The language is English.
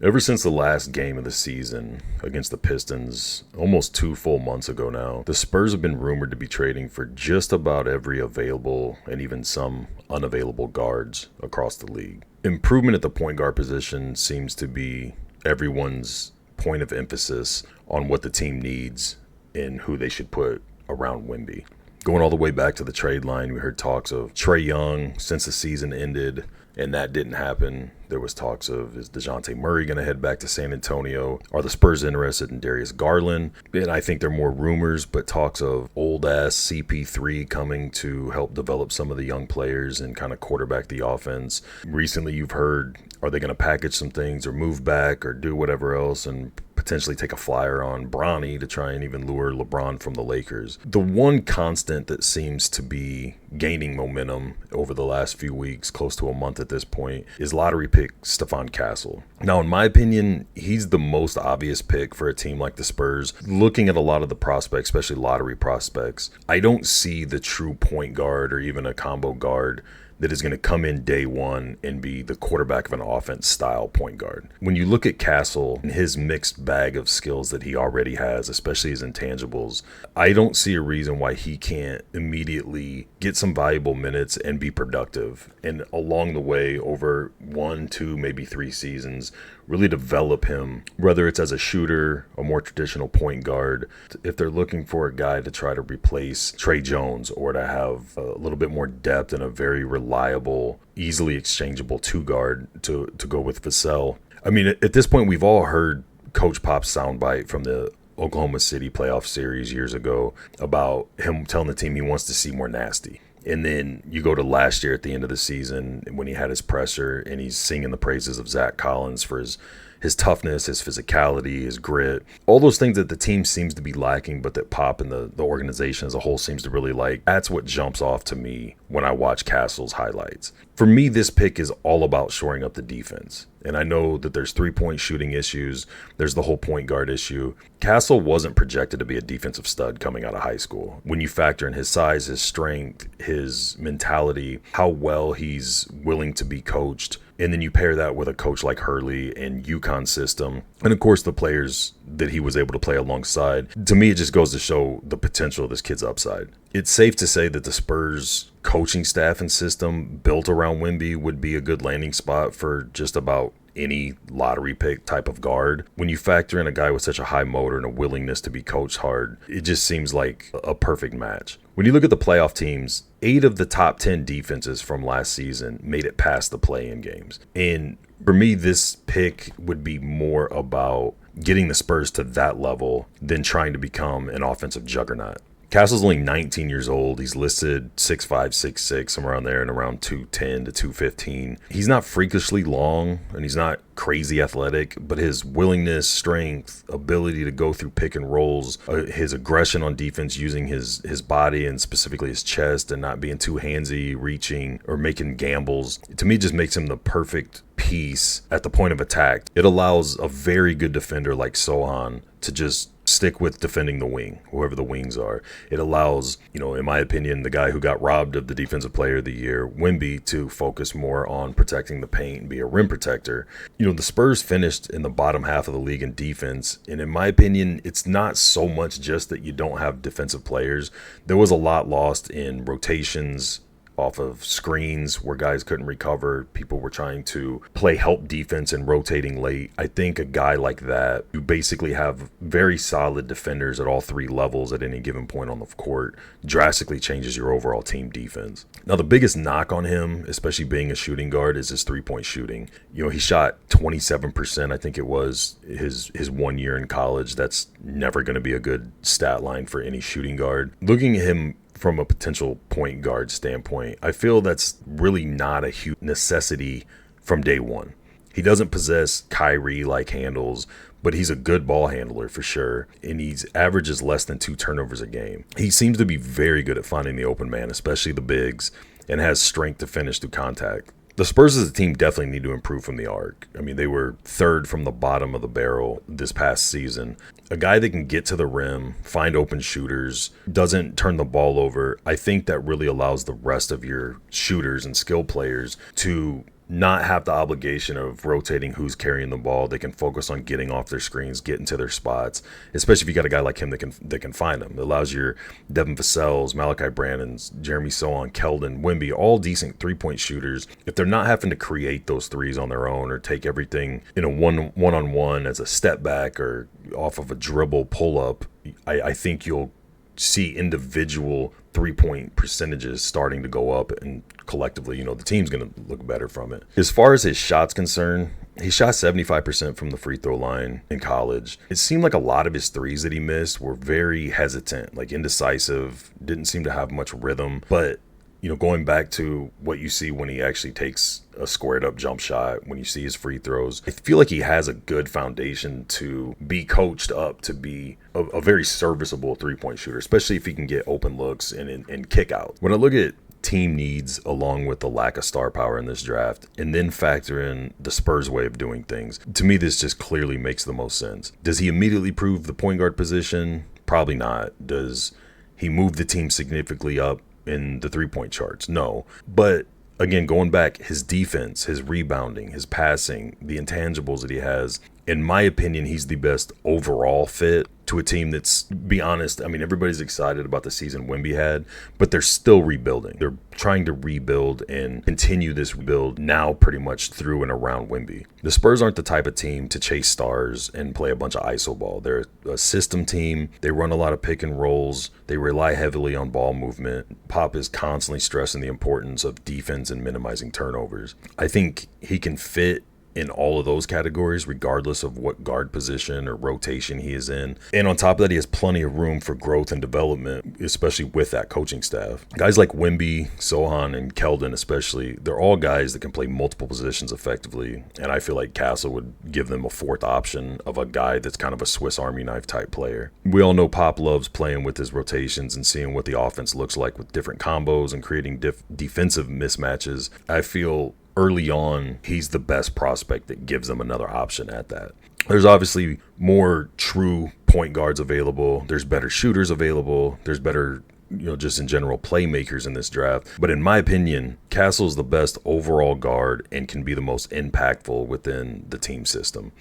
Ever since the last game of the season against the Pistons, almost 2 full months ago now, the Spurs have been rumored to be trading for just about every available and even some unavailable guards across the league. Improvement at the point guard position seems to be everyone's point of emphasis on what the team needs and who they should put around Wemby. Going all the way back to the trade line, we heard talks of Trae Young since the season ended, and that didn't happen. There was talks of, is DeJounte Murray going to head back to San Antonio? Are the Spurs interested in Darius Garland? And I think they're more rumors, but talks of old-ass CP3 coming to help develop some of the young players and kind of quarterback the offense. Recently, you've heard, are they going to package some things or move back or do whatever else and potentially take a flyer on Bronny to try and even lure LeBron from the Lakers? The one constant that seems to be gaining momentum over the last few weeks, close to a month at this point, is lottery pick Stephon Castle. Now, in my opinion, he's the most obvious pick for a team like the Spurs. Looking at a lot of the prospects, especially lottery prospects, I don't see the true point guard or even a combo guard that is going to come in day one and be the quarterback of an offense style point guard. When you look at Castle and his mixed bag of skills that he already has, especially his intangibles, I don't see a reason why he can't immediately get some valuable minutes and be productive. And along the way, over 1, 2, maybe 3 seasons, really develop him, whether it's as a shooter, a more traditional point guard. If they're looking for a guy to try to replace Trey Jones or to have a little bit more depth and a very reliable, easily exchangeable two guard to go with Vassell. I mean, at this point, we've all heard Coach Pop's soundbite from the Oklahoma City playoff series years ago about him telling the team he wants to see more nasty. And then you go to last year at the end of the season when he had his presser and he's singing the praises of Zach Collins for his toughness, his physicality, his grit, all those things that the team seems to be lacking, but that Pop and the organization as a whole seems to really like. That's what jumps off to me when I watch Castle's highlights. For me, this pick is all about shoring up the defense. And I know that there's 3-point shooting issues. There's the whole point guard issue. Castle wasn't projected to be a defensive stud coming out of high school. When you factor in his size, his strength, his mentality, how well he's willing to be coached, and then you pair that with a coach like Hurley and UConn system, and of course the players that he was able to play alongside, to me it just goes to show the potential of this kid's upside. It's safe to say that the Spurs coaching staff and system built around Wemby would be a good landing spot for just about any lottery pick type of guard. When you factor in a guy with such a high motor and a willingness to be coached hard, it just seems like a perfect match. When you look at the playoff teams, 8 of the top 10 defenses from last season made it past the play-in games. And for me, this pick would be more about getting the Spurs to that level than trying to become an offensive juggernaut. Castle's only 19 years old. He's listed 6'5", 6'6", somewhere around there, and around 210 to 215. He's not freakishly long, and he's not crazy athletic, but his willingness, strength, ability to go through pick and rolls, his aggression on defense using his body and specifically his chest and not being too handsy, reaching, or making gambles, to me just makes him the perfect piece at the point of attack. It allows a very good defender like Sohan to just stick with defending the wing, whoever the wings are. It allows, in my opinion, the guy who got robbed of the Defensive Player of the Year, Wemby, to focus more on protecting the paint and be a rim protector. The Spurs finished in the bottom half of the league in defense, and in my opinion, it's not so much just that you don't have defensive players. There was a lot lost in rotations, off of screens where guys couldn't recover. People were trying to play help defense and rotating late. I think a guy like that, you basically have very solid defenders at all 3 levels at any given point on the court, drastically changes your overall team defense. Now, the biggest knock on him, especially being a shooting guard, is his 3-point shooting. He shot 27%, I think it was, his 1 year in college. That's never going to be a good stat line for any shooting guard. Looking at him from a potential point guard standpoint, I feel that's really not a huge necessity from day one. He doesn't possess Kyrie-like handles, but he's a good ball handler for sure, and he averages less than 2 turnovers a game. He seems to be very good at finding the open man, especially the bigs, and has strength to finish through contact. The Spurs as a team definitely need to improve from the arc. I mean, they were 3rd from the bottom of the barrel this past season. A guy that can get to the rim, find open shooters, doesn't turn the ball over, I think that really allows the rest of your shooters and skill players to not have the obligation of rotating who's carrying the ball. They can focus on getting off their screens, getting to their spots, especially if you got a guy like him that can find them. It allows your Devin Vassell's, Malachi Brandon's, Jeremy Sohan, Keldon, Wemby, all decent three-point shooters. If they're not having to create those threes on their own or take everything in a one-on-one as a step back or off of a dribble pull-up, I think you'll see individual three-point percentages starting to go up, and collectively, the team's going to look better from it. As far as his shots concerned, he shot 75% from the free throw line in college. It seemed like a lot of his threes that he missed were very hesitant, like indecisive, didn't seem to have much rhythm. But going back to what you see when he actually takes a squared up jump shot, when you see his free throws, I feel like he has a good foundation to be coached up to be a very serviceable three-point shooter, especially if he can get open looks and kick out. When I look at team needs along with the lack of star power in this draft, and then factor in the Spurs way of doing things, to me this just clearly makes the most sense. Does he immediately prove the point guard position? Probably not. Does he move the team significantly up in the three-point charts? No. But again, going back, his defense, his rebounding, his passing, the intangibles that he has, in my opinion, he's the best overall fit to a team that's, be honest, everybody's excited about the season Wemby had, but they're still rebuilding. They're trying to rebuild and continue this rebuild now pretty much through and around Wemby. The Spurs aren't the type of team to chase stars and play a bunch of iso ball. They're a system team. They run a lot of pick and rolls. They rely heavily on ball movement. Pop is constantly stressing the importance of defense and minimizing turnovers. I think he can fit in all of those categories, regardless of what guard position or rotation he is in. And on top of that, he has plenty of room for growth and development, especially with that coaching staff. Guys like Wemby, Sohan, and Keldon especially, they're all guys that can play multiple positions effectively. And I feel like Castle would give them a fourth option of a guy that's kind of a Swiss Army knife type player. We all know Pop loves playing with his rotations and seeing what the offense looks like with different combos and creating defensive mismatches. I feel early on, he's the best prospect that gives them another option at that. There's obviously more true point guards available. There's better shooters available. There's better, just in general playmakers in this draft. But in my opinion, Castle's the best overall guard and can be the most impactful within the team system.